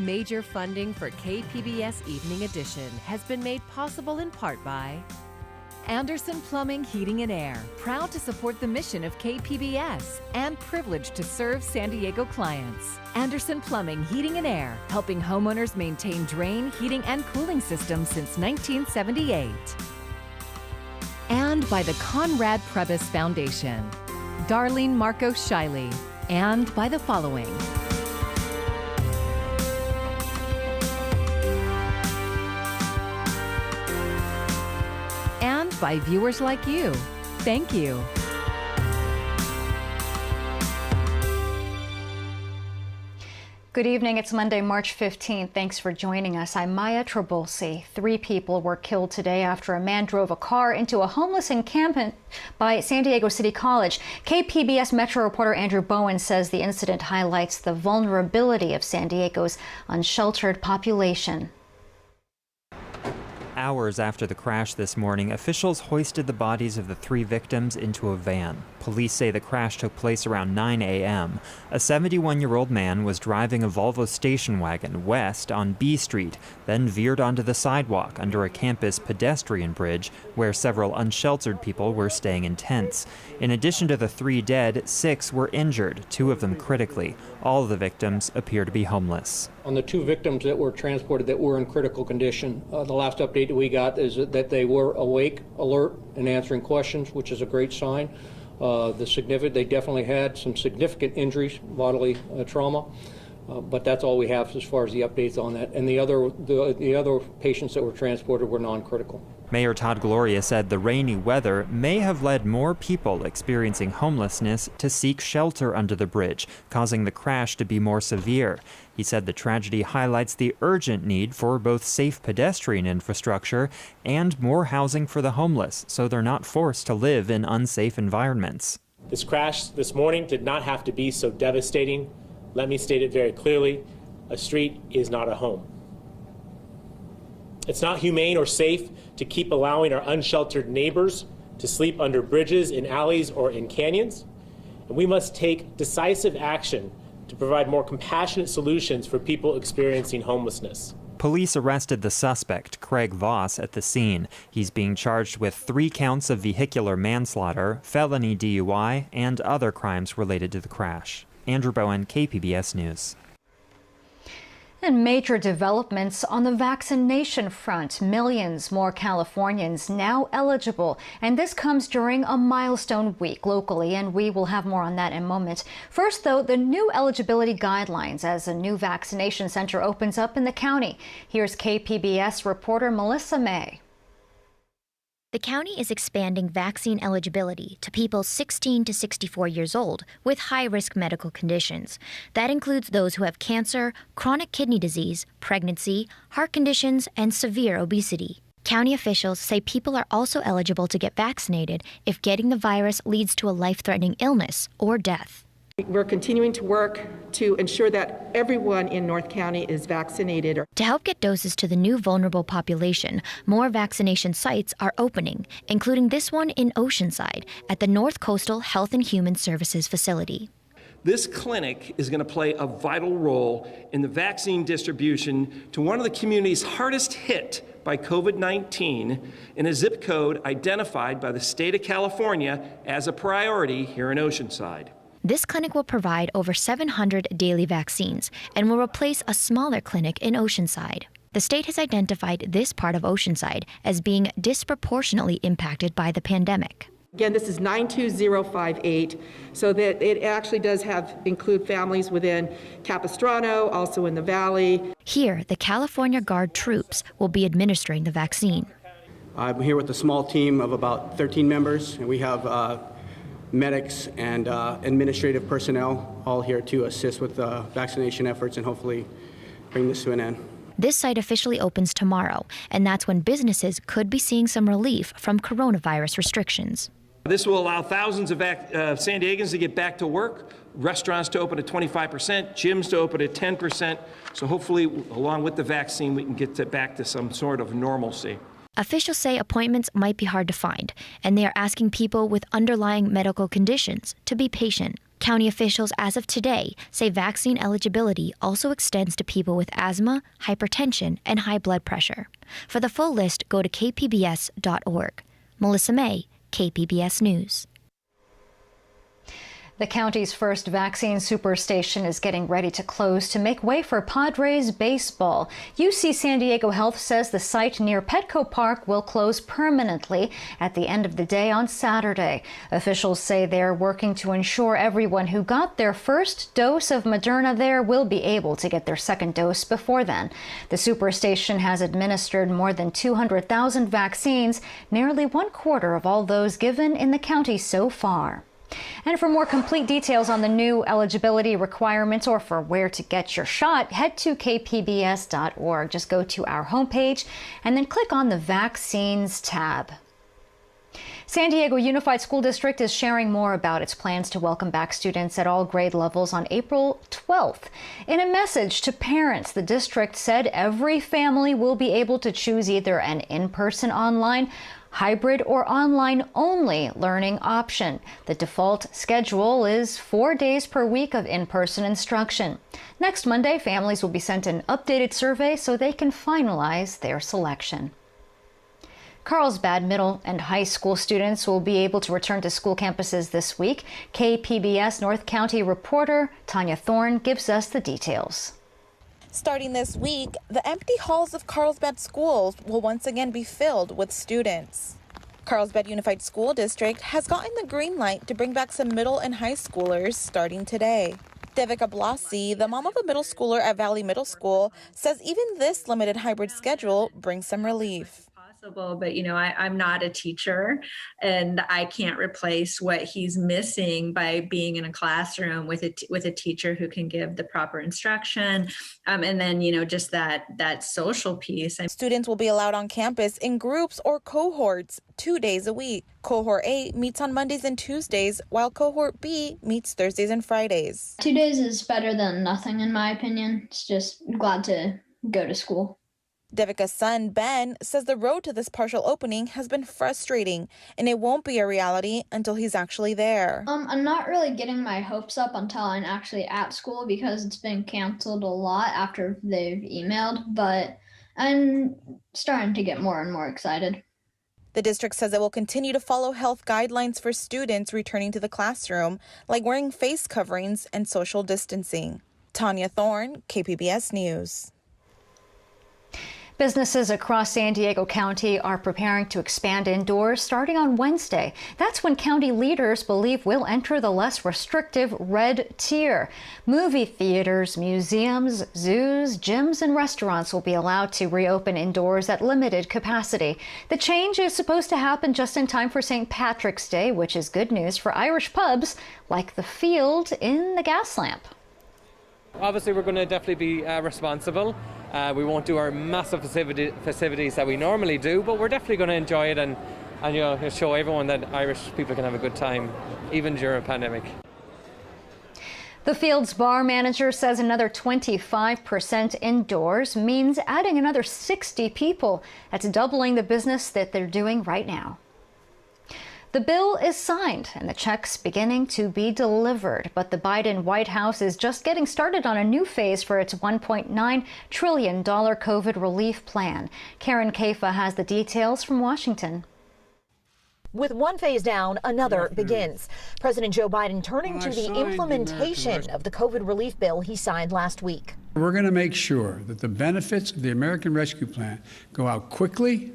Major funding for KPBS Evening Edition has been made possible in part by Anderson Plumbing, Heating and Air, proud to support the mission of KPBS and privileged to serve San Diego clients. Anderson Plumbing, Heating and Air, helping homeowners maintain drain, heating, and cooling systems since 1978. And by the Conrad Prebys Foundation, Darlene Marco Shiley, and by the following. And by viewers like you. Thank you. Good evening. It's Monday, March 15th. Thanks for joining us. I'm Maya Trabolsi. 3 people were killed today after a man drove a car into a homeless encampment by San Diego City College. KPBS Metro reporter Andrew Bowen says the incident highlights the vulnerability of San Diego's unsheltered population. Hours after the crash this morning, officials hoisted the bodies of the 3 victims into a van. Police say the crash took place around 9 a.m. A 71-year-old man was driving a Volvo station wagon west on B Street, then veered onto the sidewalk under a campus pedestrian bridge where several unsheltered people were staying in tents. In addition to the 3 dead, 6 were injured, 2 of them critically. All of the victims appear to be homeless. On the 2 victims that were transported that were in critical condition, the last update that we got is that they were awake, alert, and answering questions, which is a great sign. They definitely had some significant injuries, bodily trauma, but that's all we have as far as the updates on that. And the other patients that were transported were non-critical. Mayor Todd Gloria said the rainy weather may have led more people experiencing homelessness to seek shelter under the bridge, causing the crash to be more severe. He said the tragedy highlights the urgent need for both safe pedestrian infrastructure and more housing for the homeless, so they're not forced to live in unsafe environments. This crash this morning did not have to be so devastating. Let me state it very clearly. A street is not a home. It's not humane or safe to keep allowing our unsheltered neighbors to sleep under bridges, in alleys, or in canyons. And we must take decisive action to provide more compassionate solutions for people experiencing homelessness. Police arrested the suspect, Craig Voss, at the scene. He's being charged with 3 counts of vehicular manslaughter, felony DUI, and other crimes related to the crash. Andrew Bowen, KPBS News. And major developments on the vaccination front. Millions more Californians now eligible. And this comes during a milestone week locally, and we will have more on that in a moment. First, though, the new eligibility guidelines as a new vaccination center opens up in the county. Here's KPBS reporter Melissa May. The county is expanding vaccine eligibility to people 16 to 64 years old with high-risk medical conditions. That includes those who have cancer, chronic kidney disease, pregnancy, heart conditions, and severe obesity. County officials say people are also eligible to get vaccinated if getting the virus leads to a life-threatening illness or death. We're continuing to work to ensure that everyone in North County is vaccinated. To help get doses to the new vulnerable population, more vaccination sites are opening, including this one in Oceanside at the North Coastal Health and Human Services facility. This clinic is going to play a vital role in the vaccine distribution to one of the communities hardest hit by COVID-19 in a zip code identified by the state of California as a priority here in Oceanside. This clinic will provide over 700 daily vaccines and will replace a smaller clinic in Oceanside. The state has identified this part of Oceanside as being disproportionately impacted by the pandemic. Again, this is 92058, so that it actually does include families within Capistrano, also in the Valley. Here, the California Guard troops will be administering the vaccine. I'm here with a small team of about 13 members, and we have medics and administrative personnel all here to assist with the vaccination efforts and hopefully bring this to an end. This site officially opens tomorrow, and that's when businesses could be seeing some relief from coronavirus restrictions. This will allow thousands of San Diegans to get back to work, restaurants to open at 25%, gyms to open at 10%. So hopefully, along with the vaccine, we can get back to some sort of normalcy. Officials say appointments might be hard to find, and they are asking people with underlying medical conditions to be patient. County officials as of today say vaccine eligibility also extends to people with asthma, hypertension, and high blood pressure. For the full list, go to kpbs.org. Melissa May, KPBS News. The county's first vaccine superstation is getting ready to close to make way for Padres baseball. UC San Diego Health says the site near Petco Park will close permanently at the end of the day on Saturday. Officials say they're working to ensure everyone who got their first dose of Moderna there will be able to get their second dose before then. The superstation has administered more than 200,000 vaccines, nearly 1/4 of all those given in the county so far. And for more complete details on the new eligibility requirements or for where to get your shot, head to kpbs.org. Just go to our homepage and then click on the Vaccines tab. San Diego Unified School District is sharing more about its plans to welcome back students at all grade levels on April 12th. In a message to parents, the district said every family will be able to choose either an in-person, online, hybrid, or online-only learning option. The default schedule is 4 days per week of in-person instruction. Next Monday, families will be sent an updated survey so they can finalize their selection. Carlsbad middle and high school students will be able to return to school campuses this week. KPBS North County reporter Tanya Thorne gives us the details. Starting this week, the empty halls of Carlsbad schools will once again be filled with students. Carlsbad Unified School District has gotten the green light to bring back some middle and high schoolers starting today. Devika Blasi, the mom of a middle schooler at Valley Middle School, says even this limited hybrid schedule brings some relief. But I'm not a teacher, and I can't replace what he's missing by being in a classroom with a teacher who can give the proper instruction, and then just that social piece. Students will be allowed on campus in groups or cohorts 2 days a week. Cohort A meets on Mondays and Tuesdays, while Cohort B meets Thursdays and Fridays. 2 days is better than nothing, in my opinion. It's just glad to go to school. Devika's son, Ben, says the road to this partial opening has been frustrating, and it won't be a reality until he's actually there. I'm not really getting my hopes up until I'm actually at school because it's been canceled a lot after they've emailed, but I'm starting to get more and more excited. The district says it will continue to follow health guidelines for students returning to the classroom, like wearing face coverings and social distancing. Tanya Thorne, KPBS News. Businesses across San Diego County are preparing to expand indoors starting on Wednesday. That's when county leaders believe we'll enter the less restrictive red tier. Movie theaters, museums, zoos, gyms, and restaurants will be allowed to reopen indoors at limited capacity. The change is supposed to happen just in time for St. Patrick's Day, which is good news for Irish pubs like the Field in the Gaslamp. Obviously, we're going to definitely be responsible. We won't do our massive festivities that we normally do, but we're definitely going to enjoy it and show everyone that Irish people can have a good time, even during a pandemic. The Field's bar manager says another 25% indoors means adding another 60 people. That's doubling the business that they're doing right now. The bill is signed and the checks beginning to be delivered, but the Biden White House is just getting started on a new phase for its $1.9 trillion COVID relief plan. Karen Kaifa has the details from Washington. With one phase down, another begins. President Joe Biden turning to the implementation of the COVID relief bill he signed last week. We're going to make sure that the benefits of the American Rescue Plan go out quickly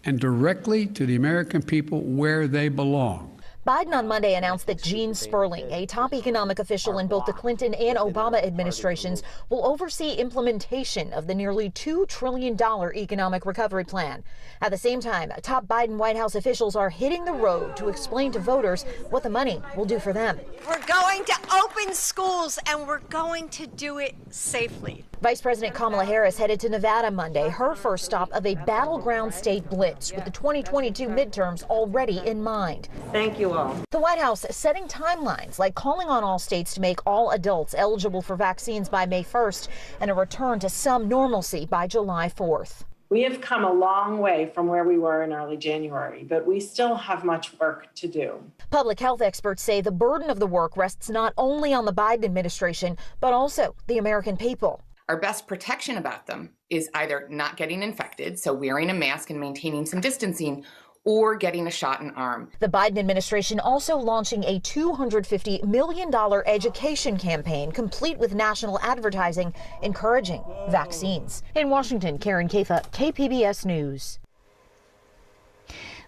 and directly to the American people where they belong. Biden on Monday announced that Gene Sperling, a top economic official in both the Clinton and Obama administrations, will oversee implementation of the nearly $2 trillion economic recovery plan. At the same time, top Biden White House officials are hitting the road to explain to voters what the money will do for them. We're going to open schools, and we're going to do it safely. Vice President Kamala Harris headed to Nevada Monday, her first stop of a battleground state blitz with the 2022 midterms already in mind. Thank you all. The White House setting timelines like calling on all states to make all adults eligible for vaccines by May 1st and a return to some normalcy by July 4th. We have come a long way from where we were in early January, but we still have much work to do. Public health experts say the burden of the work rests not only on the Biden administration, but also the American people. Our best protection about them is either not getting infected, so wearing a mask and maintaining some distancing, or getting a shot in arm. The Biden administration also launching a $250 million education campaign, complete with national advertising encouraging vaccines. In Washington, Karen Kafa, KPBS News.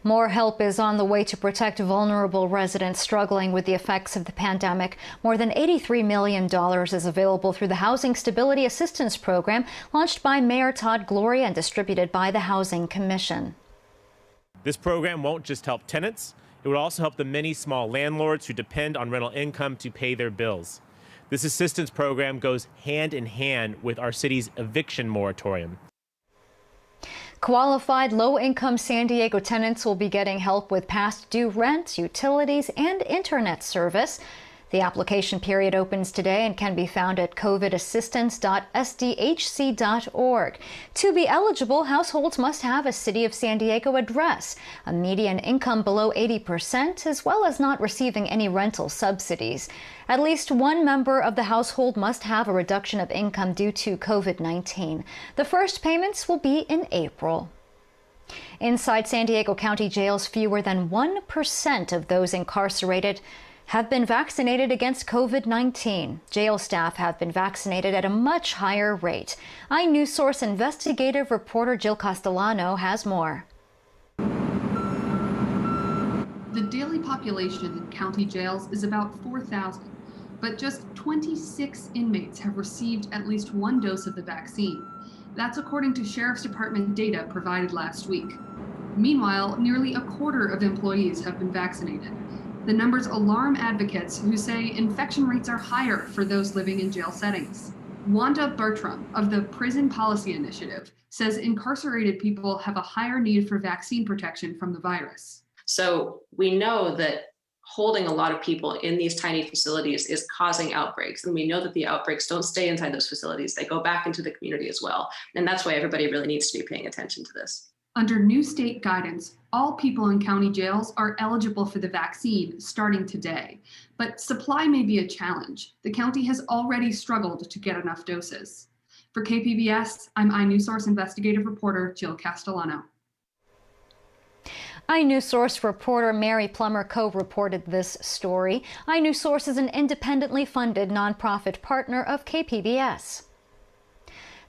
More help is on the way to protect vulnerable residents struggling with the effects of the pandemic. More than $83 million is available through the Housing Stability Assistance Program, launched by Mayor Todd Gloria and distributed by the Housing Commission. This program won't just help tenants, it would also help the many small landlords who depend on rental income to pay their bills. This assistance program goes hand in hand with our city's eviction moratorium. Qualified low-income San Diego tenants will be getting help with past due rent, utilities, and internet service. The application period opens today and can be found at covidassistance.sdhc.org. To be eligible, households must have a City of San Diego address, a median income below 80%, as well as not receiving any rental subsidies. At least one member of the household must have a reduction of income due to COVID-19. The first payments will be in April. Inside San Diego County jails, fewer than 1% of those incarcerated have been vaccinated against COVID-19. Jail staff have been vaccinated at a much higher rate. iNewsSource investigative reporter Jill Castellano has more. The daily population in county jails is about 4,000, but just 26 inmates have received at least one dose of the vaccine. That's according to Sheriff's Department data provided last week. Meanwhile, nearly a quarter of employees have been vaccinated. The numbers alarm advocates who say infection rates are higher for those living in jail settings. Wanda Bertram of the Prison Policy Initiative says incarcerated people have a higher need for vaccine protection from the virus. So we know that holding a lot of people in these tiny facilities is causing outbreaks. And we know that the outbreaks don't stay inside those facilities. They go back into the community as well. And that's why everybody really needs to be paying attention to this. Under new state guidance, all people in county jails are eligible for the vaccine starting today. But supply may be a challenge. The county has already struggled to get enough doses. For KPBS, I'm iNewsSource investigative reporter Jill Castellano. iNewsSource reporter Mary Plummer co-reported this story. iNewsSource is an independently funded nonprofit partner of KPBS.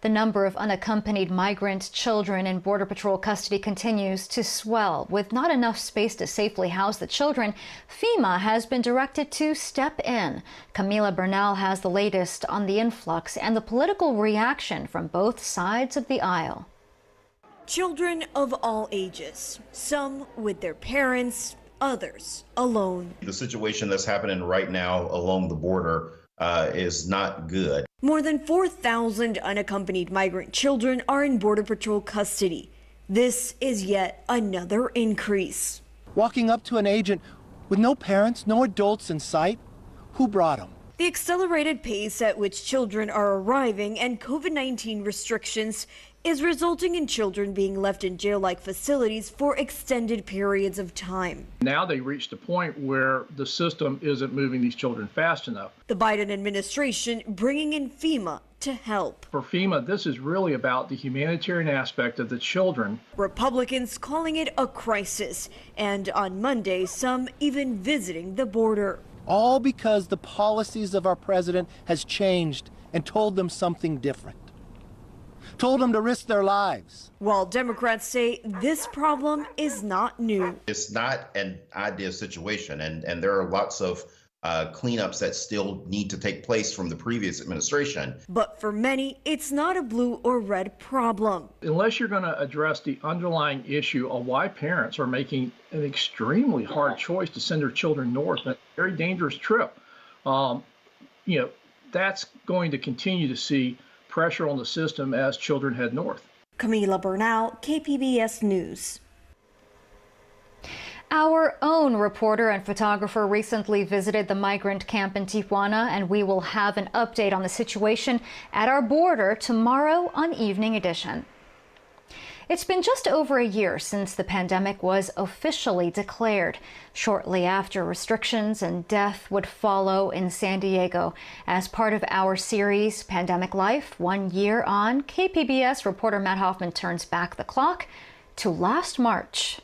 The number of unaccompanied migrant children in Border Patrol custody continues to swell. With not enough space to safely house the children, FEMA has been directed to step in. Camila Bernal has the latest on the influx and the political reaction from both sides of the aisle. Children of all ages, some with their parents, others alone. The situation that's happening right now along the border is not good. More than 4,000 unaccompanied migrant children are in Border Patrol custody. This is yet another increase. Walking up to an agent with no parents, no adults in sight, who brought them? The accelerated pace at which children are arriving and COVID-19 restrictions is resulting in children being left in jail-like facilities for extended periods of time. Now they reached a point where the system isn't moving these children fast enough. The Biden administration bringing in FEMA to help. For FEMA, this is really about the humanitarian aspect of the children. Republicans calling it a crisis, and on Monday, some even visiting the border. All because the policies of our president has changed and told them something different. Told them to risk their lives. While Democrats say this problem is not new. It's not an ideal situation, and there are lots of cleanups that still need to take place from the previous administration. But for many, it's not a blue or red problem. Unless you're going to address the underlying issue of why parents are making an extremely hard choice to send their children north, a very dangerous trip, that's going to continue to see pressure on the system as children head north. Camila Bernal, KPBS News. Our own reporter and photographer recently visited the migrant camp in Tijuana, and we will have an update on the situation at our border tomorrow on Evening Edition. It's been just over a year since the pandemic was officially declared. Shortly after, restrictions and death would follow in San Diego. As part of our series, Pandemic Life, 1 year on, KPBS reporter Matt Hoffman turns back the clock to last March.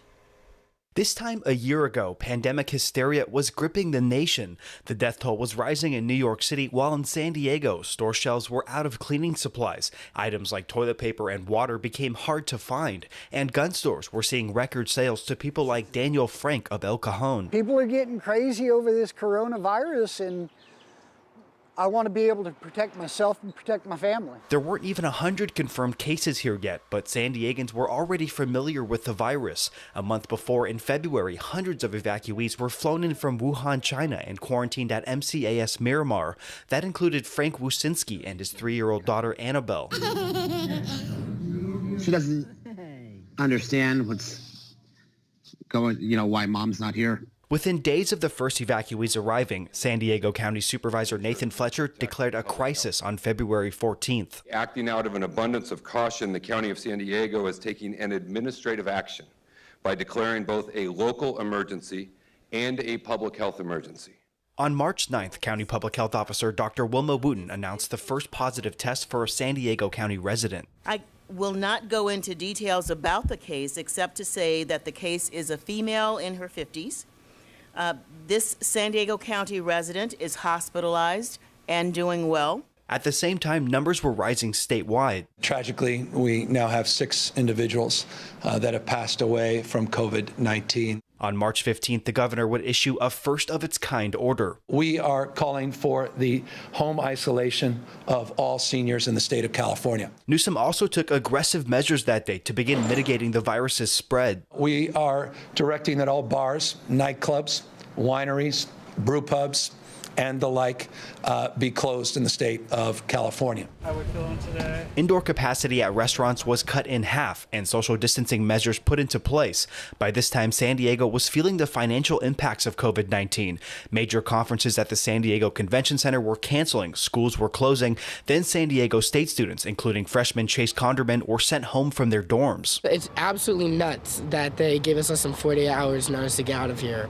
This time a year ago, pandemic hysteria was gripping the nation. The death toll was rising in New York City, while in San Diego, store shelves were out of cleaning supplies. Items like toilet paper and water became hard to find. And gun stores were seeing record sales to people like Daniel Frank of El Cajon. People are getting crazy over this coronavirus, and I want to be able to protect myself and protect my family. There weren't even 100 confirmed cases here yet, but San Diegans were already familiar with the virus. A month before, in February, hundreds of evacuees were flown in from Wuhan, China, and quarantined at MCAS Miramar. That included Frank Wusinski and his 3-year-old daughter, Annabelle. She doesn't understand what's going, why mom's not here. Within days of the first evacuees arriving, San Diego County Supervisor Nathan Fletcher declared a crisis on February 14th. Acting out of an abundance of caution, the County of San Diego is taking an administrative action by declaring both a local emergency and a public health emergency. On March 9th, County Public Health Officer Dr. Wilma Wooten announced the first positive test for a San Diego County resident. I will not go into details about the case except to say that the case is a female in her 50s. This San Diego County resident is hospitalized and doing well. At the same time, numbers were rising statewide. Tragically, we now have 6 individuals that have passed away from COVID-19. On March 15th, the governor would issue a first-of-its-kind order. We are calling for the home isolation of all seniors in the state of California. Newsom also took aggressive measures that day to begin mitigating the virus's spread. We are directing that all bars, nightclubs, wineries, brew pubs, and the like be closed in the state of California. How are we feeling today? Indoor capacity at restaurants was cut in half and social distancing measures put into place. By this time, San Diego was feeling the financial impacts of COVID-19. Major conferences at the San Diego Convention Center were canceling, schools were closing. Then San Diego State students, including freshman Chase Conderman, were sent home from their dorms. It's absolutely nuts that they gave us less than 48 hours notice to get out of here.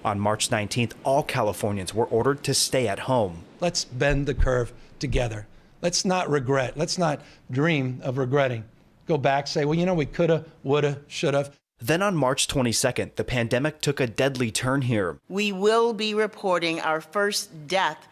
On March 19th, all Californians were ordered to stay at home. Let's bend the curve together. Let's not regret. Let's not dream of regretting. Go back, say, well, we coulda, woulda, shoulda. Then on March 22nd, the pandemic took a deadly turn here. We will be reporting our first death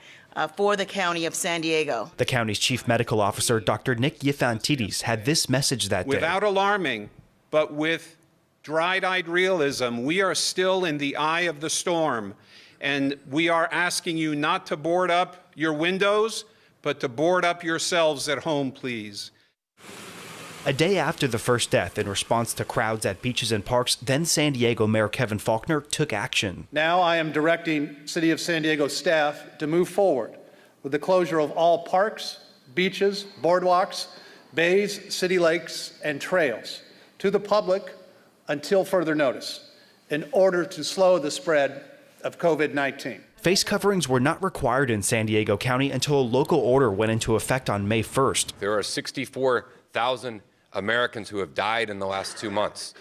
for the county of San Diego. The county's chief medical officer, Dr. Nick Yifantides, had this message that day. Without alarming, but with dried-eyed realism, we are still in the eye of the storm, and we are asking you not to board up your windows, but to board up yourselves at home, please. A day after the first death, in response to crowds at beaches and parks, then San Diego Mayor Kevin Faulconer took action. Now I am directing City of San Diego staff to move forward with the closure of all parks, beaches, boardwalks, bays, city lakes, and trails to the public until further notice, in order to slow the spread of COVID-19. Face coverings were not required in San Diego County until a local order went into effect on May 1st. There are 64,000 Americans who have died in the last 2 months.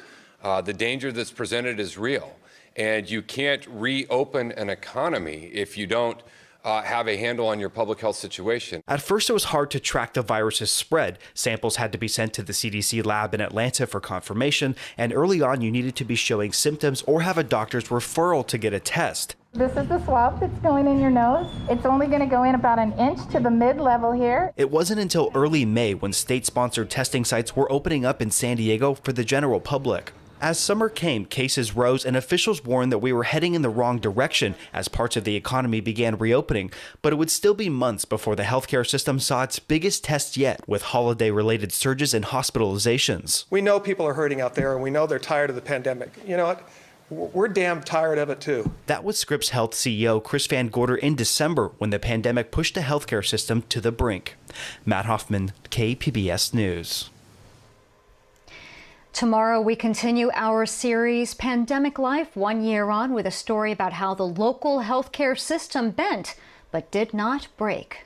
The danger that's presented is real, and you can't reopen an economy if you don't have a handle on your public health situation. At first, it was hard to track the virus's spread. Samples had to be sent to the CDC lab in Atlanta for confirmation, and early on, you needed to be showing symptoms or have a doctor's referral to get a test. This is the swab that's going in your nose. It's only going to go in about an inch to the mid-level here. It wasn't until early May when state-sponsored testing sites were opening up in San Diego for the general public. As summer came, cases rose, and officials warned that we were heading in the wrong direction as parts of the economy began reopening. But it would still be months before the healthcare system saw its biggest test yet, with holiday-related surges in hospitalizations. We know people are hurting out there, and we know they're tired of the pandemic. You know what? We're damn tired of it, too. That was Scripps Health CEO Chris Van Gorder in December when the pandemic pushed the healthcare system to the brink. Matt Hoffman, KPBS News. Tomorrow, we continue our series, Pandemic Life, 1 year on, with a story about how the local healthcare system bent but did not break.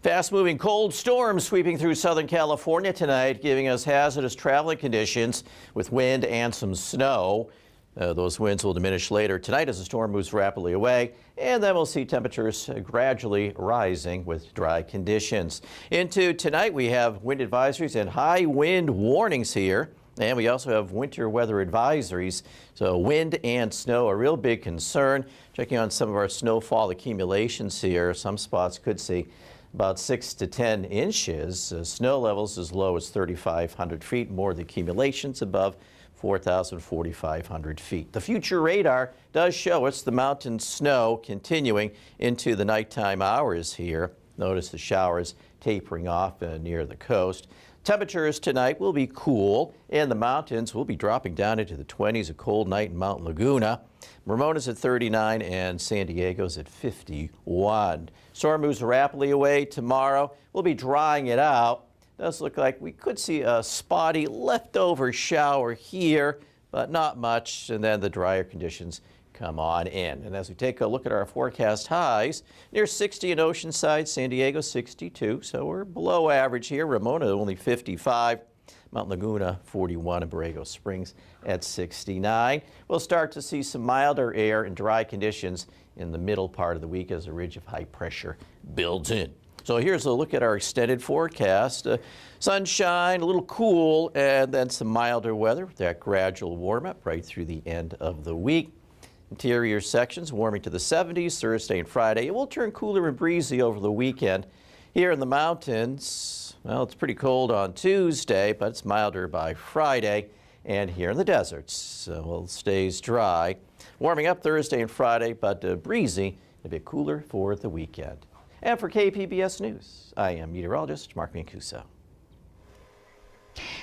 Fast-moving cold storms sweeping through Southern California tonight, giving us hazardous traveling conditions with wind and some snow. Those winds will diminish later tonight as the storm moves rapidly away, and then we'll see temperatures gradually rising with dry conditions. Into tonight, we have wind advisories and high wind warnings here, and we also have winter weather advisories. So wind and snow, a real big concern. Checking on some of our snowfall accumulations here, some spots could see about 6 to 10 inches. Snow levels as low as 3,500 feet, more the accumulations above 4,500 feet. The future radar does show us the mountain snow continuing into the nighttime hours here. Notice the showers tapering off near the coast. Temperatures tonight will be cool, and the mountains will be dropping down into the 20s. A cold night in Mount Laguna. Ramona's at 39 and San Diego's at 51. Storm moves rapidly away tomorrow. We'll be drying it out. Does look like we could see a spotty leftover shower here, but not much, and then the drier conditions come on in. And as we take a look at our forecast highs, near 60 in Oceanside, San Diego 62, so we're below average here. Ramona only 55, Mount Laguna 41, and Borrego Springs at 69. We'll start to see some milder air and dry conditions in the middle part of the week as a ridge of high pressure builds in. So here's a look at our extended forecast. Sunshine, a little cool, and then some milder weather. That gradual warm up right through the end of the week. Interior sections warming to the 70s Thursday and Friday. It will turn cooler and breezy over the weekend. Here in the mountains, well, it's pretty cold on Tuesday, but it's milder by Friday. And here in the deserts, well, it stays dry. Warming up Thursday and Friday, but breezy, a bit cooler for the weekend. And for KPBS News, I am meteorologist Mark Mancuso.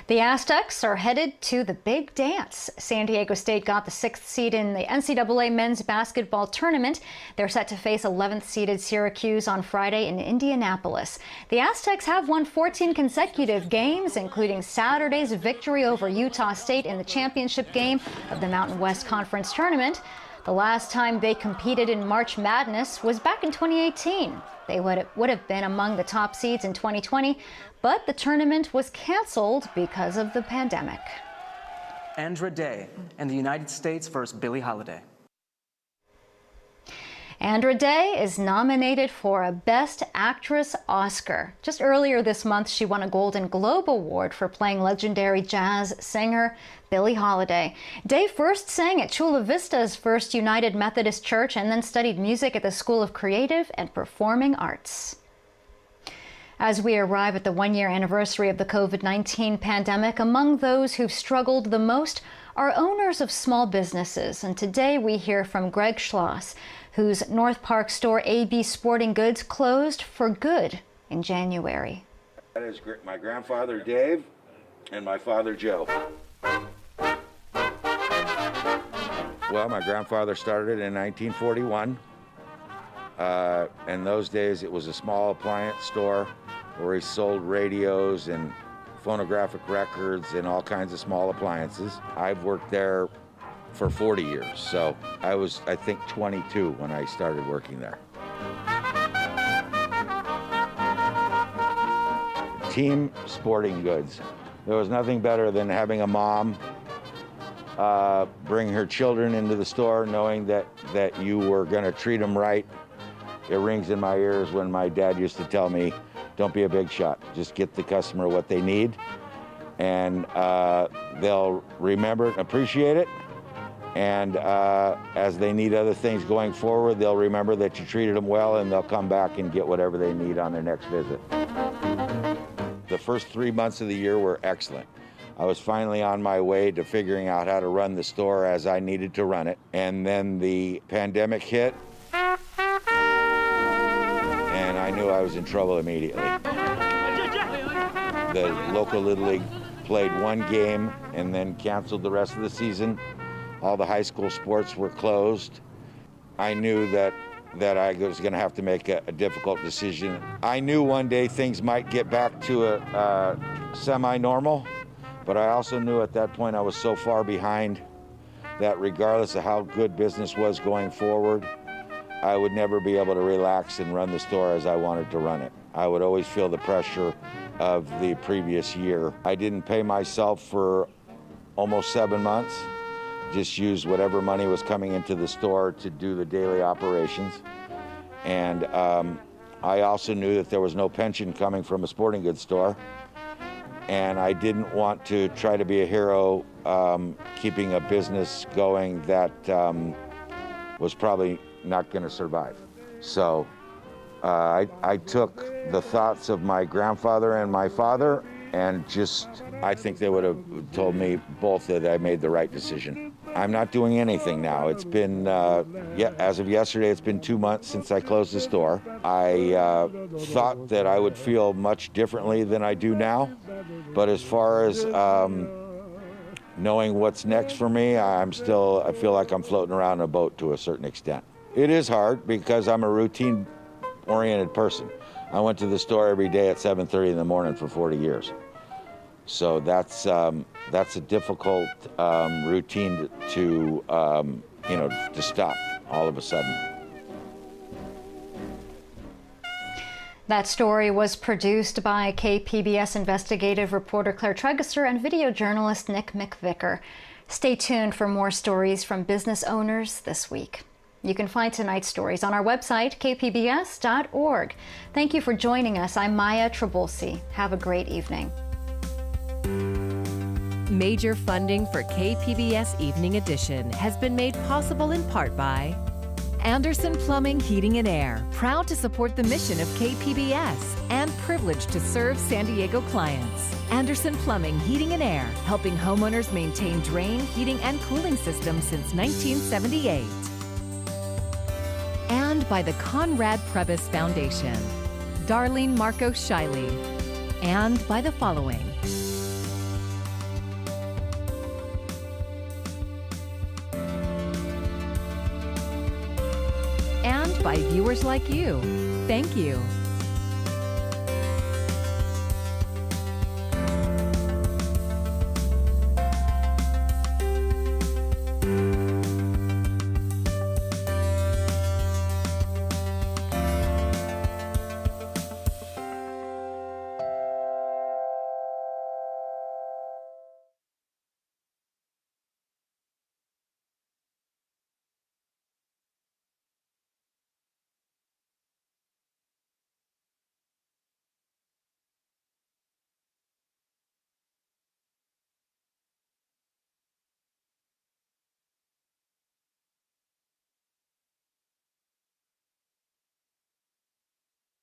The Aztecs are headed to the big dance. San Diego State got the 6th seed in the NCAA men's basketball tournament. They're set to face 11th seeded Syracuse on Friday in Indianapolis. The Aztecs have won 14 consecutive games, including Saturday's victory over Utah State in the championship game of the Mountain West Conference tournament. The last time they competed in March Madness was back in 2018. They would have been among the top seeds in 2020, but the tournament was canceled because of the pandemic. Andra Day and the United States versus Billie Holiday. Andra Day is nominated for a Best Actress Oscar. Just earlier this month, she won a Golden Globe Award for playing legendary jazz singer Billie Holiday. Day first sang at Chula Vista's First United Methodist Church and then studied music at the School of Creative and Performing Arts. As we arrive at the one-year anniversary of the COVID-19 pandemic, among those who've struggled the most are owners of small businesses. And today we hear from Greg Schloss, whose North Park store AB Sporting Goods closed for good in January. That is my grandfather Dave and my father Joe. Well, my grandfather started in 1941. In those days, it was a small appliance store where he sold radios and phonographic records and all kinds of small appliances. I've worked there for 40 years, so I was, I think, 22 when I started working there. Team Sporting Goods. There was nothing better than having a mom bring her children into the store knowing that you were going to treat them right. It rings in my ears when my dad used to tell me, don't be a big shot, just get the customer what they need, and they'll remember it and appreciate it. And as they need other things going forward, they'll remember that you treated them well, and they'll come back and get whatever they need on their next visit. The first 3 months of the year were excellent. I was finally on my way to figuring out how to run the store as I needed to run it. And then the pandemic hit, and I knew I was in trouble immediately. The local Little League played one game and then canceled the rest of the season. All the high school sports were closed. I knew that I was going to have to make a difficult decision. I knew one day things might get back to a semi-normal, but I also knew at that point I was so far behind that regardless of how good business was going forward, I would never be able to relax and run the store as I wanted to run it. I would always feel the pressure of the previous year. I didn't pay myself for almost 7 months. Just used whatever money was coming into the store to do the daily operations. And I also knew that there was no pension coming from a sporting goods store. And I didn't want to try to be a hero keeping a business going that was probably not going to survive. So I took the thoughts of my grandfather and my father, and I think they would have told me both that I made the right decision. I'm not doing anything now. It's been, as of yesterday, it's been 2 months since I closed the store. I thought that I would feel much differently than I do now, but as far as knowing what's next for me, I feel like I'm floating around in a boat to a certain extent. It is hard because I'm a routine-oriented person. I went to the store every day at 7:30 in the morning for 40 years. So that's a difficult routine to stop all of a sudden. That story was produced by KPBS investigative reporter Claire Tregesser and video journalist Nick McVicker. Stay tuned for more stories from business owners this week. You can find tonight's stories on our website, kpbs.org. Thank you for joining us. I'm Maya Trabulsi. Have a great evening. Major funding for KPBS Evening Edition has been made possible in part by Anderson Plumbing, Heating and Air, proud to support the mission of KPBS and privileged to serve San Diego clients. Anderson Plumbing, Heating and Air, helping homeowners maintain drain, heating, and cooling systems since 1978. And by the Conrad Prebys Foundation, Darlene Marco Shiley, and by the following. And by viewers like you. Thank you.